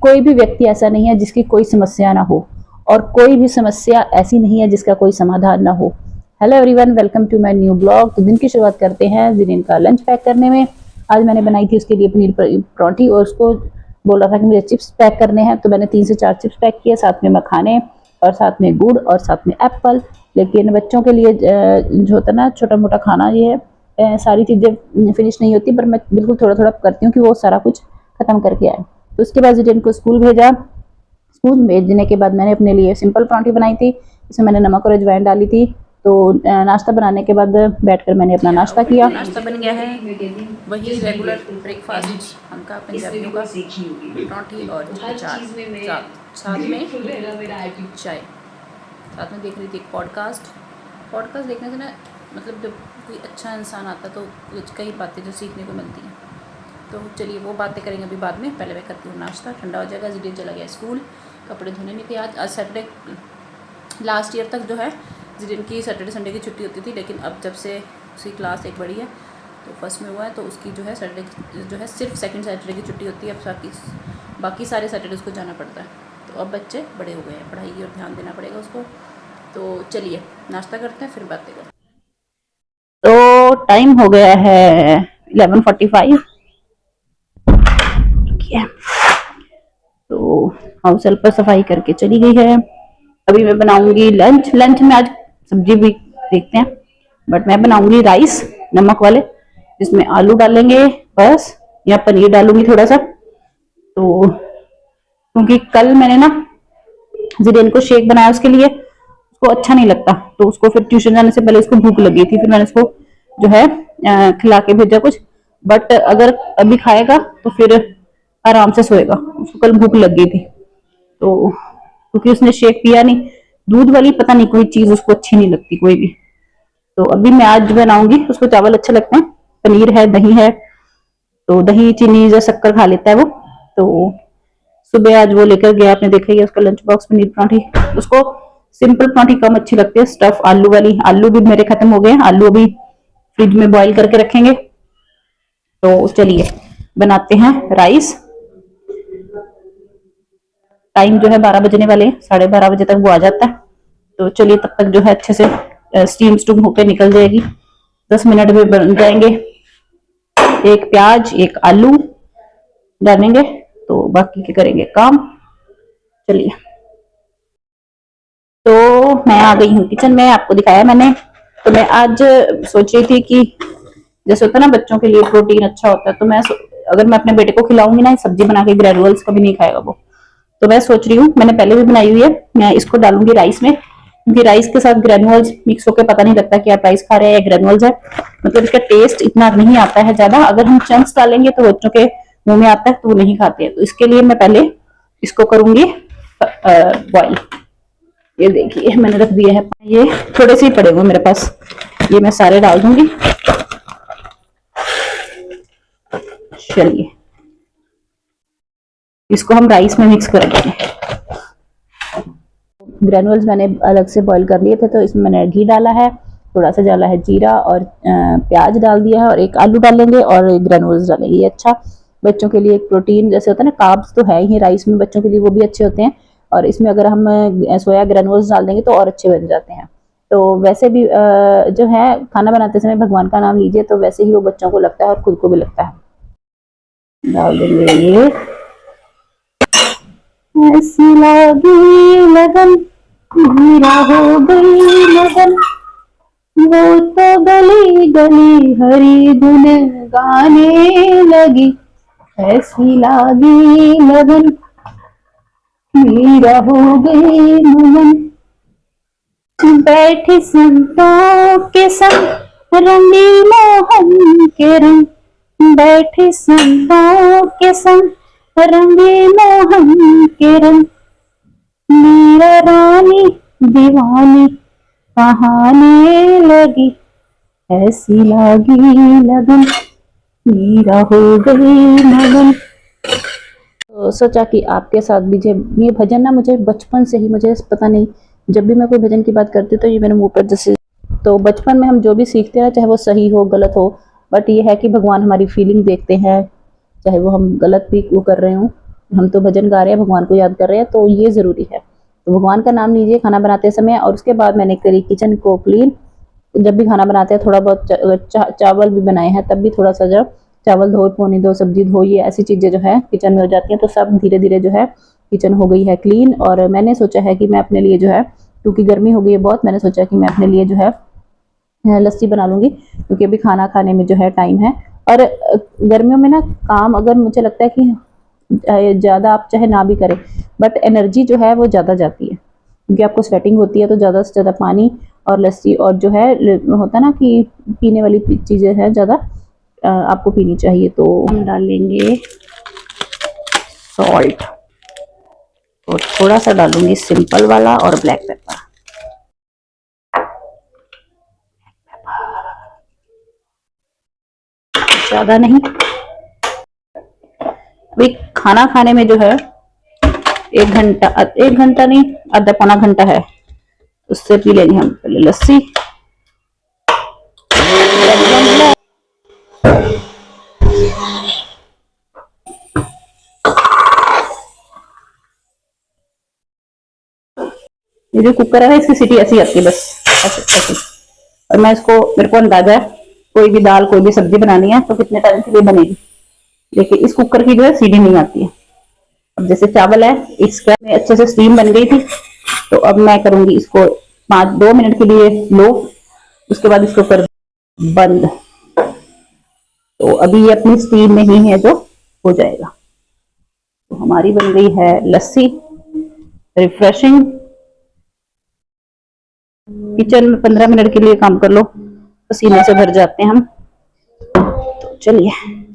कोई भी व्यक्ति ऐसा नहीं है जिसकी कोई समस्या ना हो, और कोई भी समस्या ऐसी नहीं है जिसका कोई समाधान ना हो। Hello everyone, welcome to my new blog. तो दिन की शुरुआत करते हैं ज़रीन का लंच पैक करने में। आज मैंने बनाई थी उसके लिए पनीर परांठी, और उसको बोल रहा था कि मुझे चिप्स पैक करने हैं, तो मैंने 3 से 4 चिप्स पैक किए, साथ में मखाने और साथ में गुड़ और साथ में एप्पल। लेकिन बच्चों के लिए जो होता है ना छोटा मोटा खाना, ये सारी चीज़ें फिनिश नहीं होती, पर मैं बिल्कुल थोड़ा थोड़ा करती हूँ कि वो सारा कुछ ख़त्म करके आए। तो उसके बाद ज़रीन को स्कूल भेजा। स्कूल भेजने के बाद मैंने अपने लिए सिंपल परांठी बनाई थी, इसमें मैंने नमक और अजवाइन डाली थी। तो नाश्ता बनाने के बाद बैठकर मैंने अपना नाश्ता किया। नाश्ता बन गया है, वही रेगुलर ब्रेकफास्ट हमका पंजाबियों का, परांठी और अचार, साथ में चाय। साथ में देख रही थी एक पॉडकास्ट देखने से ना, मतलब जब कोई अच्छा इंसान आता तो कई बातें जो सीखने को मिलती हैं। तो चलिए वो बातें करेंगे अभी बाद में, पहले मैं करती हूँ नाश्ता, ठंडा हो जाएगा। ज़रीन चला गया स्कूल, कपड़े धोने नहीं थे आज सैटरडे। लास्ट ईयर तक जो है ज़रीन की सैटरडे संडे की छुट्टी होती थी, लेकिन अब जब से उसकी क्लास एक बड़ी है तो फर्स्ट में हुआ है, तो उसकी जो है सैटरडे जो है सिर्फ सेकंड सैटरडे की छुट्टी होती है। अब बाकी सारे सैटरडे उसको जाना पड़ता है। तो अब बच्चे बड़े हो गए हैं, पढ़ाई की ओर ध्यान देना पड़ेगा उसको। तो चलिए नाश्ता करते हैं, फिर बातें करते हैं। तो टाइम हो गया है 11:45। तो हाउस हेल्पर सफाई करके चली गई है। अभी मैं बनाऊंगी लंच में आज सब्जी भी देखते हैं, बट मैं बनाऊंगी राइस नमक वाले, जिसमें आलू डालेंगे बस, या पनीर डालूंगी थोड़ा सा। तो क्योंकि कल मैंने ना ज़रीन को शेक बनाया उसके लिए, उसको अच्छा नहीं लगता, तो उसको फिर ट्यूशन जाने से पहले उसको भूख लगी थी, फिर मैंने उसको जो है खिला के भेजा कुछ। बट अगर अभी खाएगा तो फिर आराम से सोएगा, उसको कल भूख लग गई थी। तो क्योंकि उसने शेक पिया नहीं, दूध वाली पता नहीं कोई चीज उसको अच्छी नहीं लगती कोई भी। तो अभी मैं आज बनाऊंगी, उसको चावल अच्छे लगते हैं, पनीर है, दही है, तो दही चीनी या शक्कर खा लेता है वो। तो सुबह आज वो लेकर गया, आपने देखा ही उसका लंच बॉक्स पनीर परांठी। उसको सिंपल परांठी कम अच्छी लगती है, स्टफ आलू वाली। आलू भी मेरे खत्म हो गए, आलू अभी फ्रिज में बॉईल करके रखेंगे। तो चलिए बनाते हैं राइस। टाइम जो है 12 बजने वाले, 12:30 बजे तक वो आ जाता है। तो चलिए तब तक जो है अच्छे से स्टीम स्टूम होकर निकल जाएगी, 10 मिनट में बन जाएंगे। एक प्याज एक आलू डालेंगे, तो बाकी के करेंगे काम। चलिए, तो मैं आ गई हूँ किचन में, आपको दिखाया मैंने। तो मैं आज सोच रही थी कि जैसे होता है ना बच्चों के लिए प्रोटीन अच्छा होता है, तो मैं अगर मैं अपने बेटे को खिलाऊंगी ना सब्जी बना के, ग्रेनुअल्स कभी नहीं खाएगा वो। तो मैं सोच रही हूँ, मैंने पहले भी बनाई हुई है, मैं इसको डालूंगी राइस में, क्योंकि राइस के साथ ग्रेनुअल्स मिक्स होकर पता नहीं लगता कि आप राइस खा रहे हैं या ग्रेनुअल्स है। मतलब इसका टेस्ट इतना नहीं आता है ज्यादा। अगर हम चंक्स डालेंगे तो बच्चों के मुंह में आता है, तो वो नहीं खाते हैं। तो इसके लिए मैं पहले इसको करूंगी बॉइल। ये देखिए मैंने रख दिया है, ये थोड़े से ही पड़े हुए मेरे पास, ये मैं सारे डाल दूंगी। चलिए इसको हम राइस में मिक्स कर देंगे। ग्रेनुअल्स मैंने अलग से बॉईल कर लिए थे, तो इसमें मैंने घी डाला है, थोड़ा सा डाला है जीरा, और प्याज डाल दिया है, और एक आलू डालेंगे और ग्रेनुअल्स डालेंगे। ये अच्छा बच्चों के लिए एक प्रोटीन जैसे होता है ना, कार्ब्स तो है ही राइस में बच्चों के लिए, वो भी अच्छे होते हैं। और इसमें अगर हम सोया ग्रेनुअल्स डाल देंगे तो और अच्छे बन जाते हैं। तो वैसे भी जो है खाना बनाते समय भगवान का नाम लीजिए, तो वैसे ही वो बच्चों को लगता है और खुद को भी लगता है। डाल देंगे ये, ऐसी लगी लगन, मेरा हो गई लगन, वो तो गली गली हरी धुन गाने लगी। ऐसी लगी लगन, मेरा हो गई लगन, बैठी संतों के संग रंगी मोहन के रंग, बैठी संतों के संग रंगी मोहन के रंग, मेरा रानी दीवानी कहाने लगी। ऐसी लगी लगन, मेरा हो गई लगन। तो सोचा कि आपके साथ भी ये भजन ना मुझे बचपन से ही, मुझे पता नहीं, जब भी मैं कोई भजन की बात करती हूँ तो ये मेरे मुंह पर जैसे, तो बचपन में हम जो भी सीखते हैं चाहे वो सही हो गलत हो, बट ये है कि भगवान हमारी फीलिंग देखते हैं, चाहे वो हम गलत भी वो कर रहे हो हम तो भजन गा रहे हैं, भगवान को याद कर रहे हैं, तो ये ज़रूरी है। तो भगवान का नाम लीजिए खाना बनाते समय। और उसके बाद मैंने करी किचन को क्लीन। जब भी खाना बनाते हैं थोड़ा बहुत चावल भी बनाए हैं तब भी थोड़ा सा जब चावल धो, पोनी धो, सब्जी धो, ये ऐसी चीज़ें जो है किचन में हो जाती हैं, तो सब धीरे धीरे जो है किचन हो गई है क्लीन। और मैंने सोचा है कि मैं अपने लिए जो है, क्योंकि गर्मी हो गई है बहुत, मैंने सोचा कि मैं अपने लिए जो है लस्सी बना लूँगी, क्योंकि अभी खाना खाने में जो है टाइम है। और गर्मियों में ना काम, अगर मुझे लगता है कि ज़्यादा आप चाहे ना भी करें, बट एनर्जी जो है वो ज़्यादा जाती है, क्योंकि आपको स्वेटिंग होती है, तो ज़्यादा से ज़्यादा पानी और लस्सी और जो है होता है ना कि पीने वाली चीज़ें हैं ज़्यादा आपको पीनी चाहिए। तो हम डालेंगे सॉल्ट, और थोड़ा सा डालूंगी सिंपल वाला और ब्लैक पेपर। ज़्यादा नहीं। अभी खाना खाने में जो है 1 घंटा नहीं, आधा पौना घंटा है, उससे पी लेंगे हम पहले लस्सी। ये जो कुकर है इसकी सीटी ऐसी आती है, बस ऐसे ऐसे। और मैं इसको, मेरे को अंदाजा है कोई भी दाल, कोई भी सब्जी बनानी है तो कितने टाइम के लिए बनेगी। देखिए इस कुकर की जो है सीटी नहीं आती है। अब जैसे चावल है, इसका में अच्छे से स्टीम बन गई थी, तो अब मैं करूंगी इसको 2 मिनट के लिए लो, उसके बाद इसको कर बंद। तो अभी ये अपनी स्टीम में ही है जो हो जाएगा। तो हमारी बन गई है लस्सी, रिफ्रेशिंग। किचन में 15 मिनट के लिए काम कर लो, पसीने से भर जाते हैं हम। तो चलिए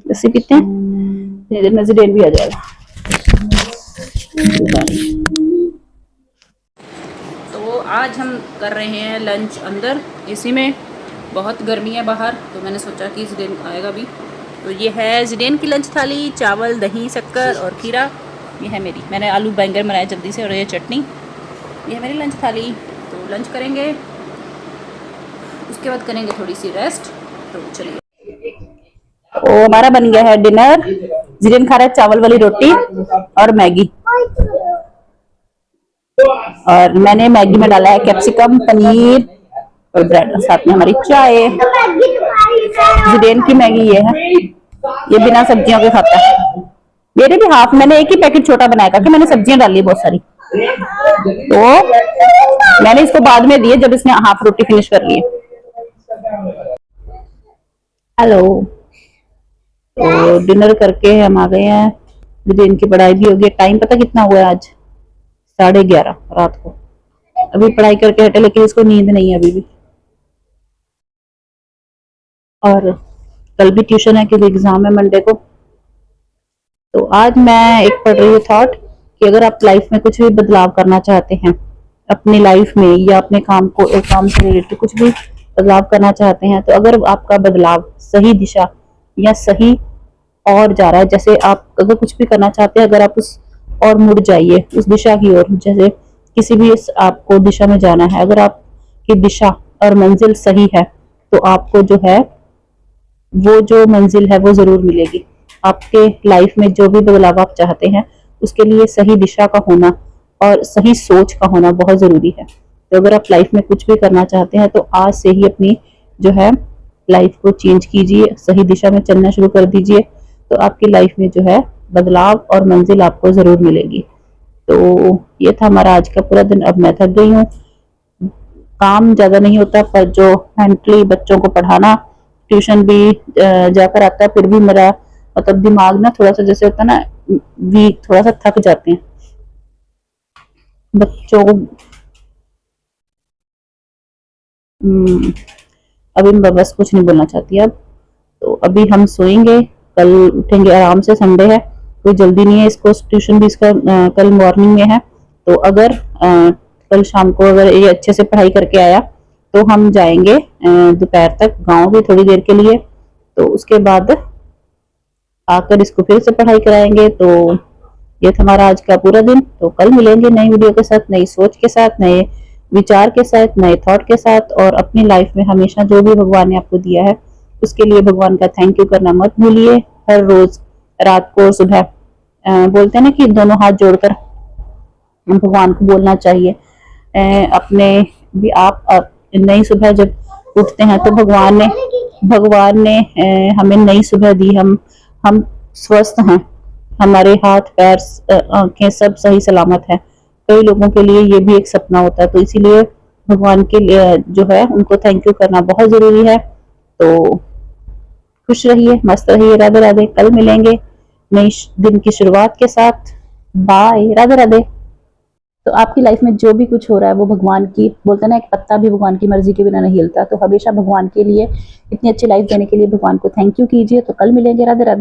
लस्सी पीते हैं, धीरे धीरे नजरेन भी आ जाएगा। तो आज हम कर रहे हैं लंच अंदर इसी में, बहुत गर्मी है बाहर, तो मैंने सोचा कि ज़िडेन आएगा भी। तो ये है ज़िडेन की लंच थाली, चावल, दही, शक्कर और खीरा। ये है मेरी, मैंने आलू बैंगन बनाया जल्दी से, और ये चटनी। ये है मेरी लंच थाली। तो लंच करेंगे, उसके बाद करेंगे थोड़ी सी रेस्ट। तो चलिए, तो हमारा बन गया है डिनर। ज़िडेन खा रहा है चावल वाली रोटी और मैगी, और मैंने मैगी में डाला है कैप्सिकम, पनीर और ब्रेड, साथ में हमारी चाय। ज़िडेन की मैगी ये है, ये बिना सब्जियों के खाता है। मेरे भी हाफ, मैंने एक ही पैकेट छोटा बनाया, क्योंकि मैंने सब्जियां डाली बहुत सारी, तो मैंने इसको बाद में दिए जब इसने हाफ रोटी फिनिश कर ली। हेलो, तो डिनर करके हम आ गए हैं। ज़िडेन की पढ़ाई भी हो गई। टाइम पता कितना हुआ है आज? 11:30 रात को। अभी पढ़ाई करके हटे, लेकिन इसको नींद नहीं है अभी भी। और कल भी ट्यूशन है, क्योंकि एग्जाम है मंडे को। तो आज मैं एक पढ़ रही हूँ थॉट, कि अगर आप लाइफ में कुछ भी बदलाव करना चाहते हैं अपनी लाइफ में, या अपने काम से रिलेटेड कुछ भी बदलाव करना चाहते हैं, तो अगर आपका बदलाव सही दिशा या सही और जा रहा है, जैसे आप अगर कुछ भी करना चाहते हैं, अगर आप उस और मुड़ जाइए उस दिशा की ओर, जैसे किसी भी आपको दिशा में जाना है, अगर आपकी दिशा और मंजिल सही है, तो आपको जो है वो जो मंजिल है वो जरूर मिलेगी। आपके लाइफ में जो भी बदलाव आप चाहते हैं, उसके लिए सही दिशा का होना और सही सोच का होना बहुत जरूरी है। तो अगर आप लाइफ में कुछ भी करना चाहते हैं, तो आज से ही अपनी जो है लाइफ को चेंज कीजिए, सही दिशा में चलना शुरू कर दीजिए, तो आपकी लाइफ में जो है बदलाव और मंजिल आपको जरूर मिलेगी। तो ये था हमारा आज का पूरा दिन। अब मैं थक गई हूँ, काम ज्यादा नहीं होता, पर जो मेंटली बच्चों को पढ़ाना, ट्यूशन भी जाकर आता है, फिर भी मेरा मतलब दिमाग ना थोड़ा सा, जैसे होता है ना वीक, थोड़ा सा थक जाते हैं बच्चों को। अभी मैं बस कुछ नहीं बोलना चाहती अब। तो अभी हम सोएंगे, कल उठेंगे आराम से, संडे है, कोई जल्दी नहीं है। इसको ट्यूशन भी इसका कल मॉर्निंग में है, तो अगर कल शाम को अगर ये अच्छे से पढ़ाई करके आया, तो हम जाएंगे दोपहर तक गांव भी थोड़ी देर के लिए। तो उसके बाद आकर इसको फिर से पढ़ाई कराएंगे। तो ये था हमारा आज का पूरा दिन। तो कल मिलेंगे नई वीडियो के साथ, नई सोच के साथ, नए विचार के साथ, नए थॉट के साथ। और अपनी लाइफ में हमेशा जो भी भगवान ने आपको दिया है, उसके लिए भगवान का थैंक यू करना मत भूलिए। हर रोज रात को, सुबह बोलते हैं ना कि दोनों हाथ जोड़कर भगवान को बोलना चाहिए। अपने भी आप नई सुबह जब उठते हैं तो भगवान ने हमें नई सुबह दी, हम स्वस्थ हैं, हमारे हाथ पैर आंखें सब सही सलामत है। कई लोगों के लिए ये भी एक सपना होता है, तो इसीलिए भगवान के लिए जो है उनको थैंक यू करना बहुत जरूरी है। तो खुश रहिए, मस्त रहिए। राधे राधे। कल मिलेंगे नई दिन की शुरुआत के साथ। बाय। राधे राधे। तो आपकी लाइफ में जो भी कुछ हो रहा है वो भगवान की, बोलते हैं ना एक पत्ता भी भगवान की मर्जी के बिना नहीं हिलता, तो हमेशा भगवान के लिए, इतनी अच्छी लाइफ देने के लिए भगवान को थैंक यू कीजिए। तो कल मिलेंगे। राधे राधे।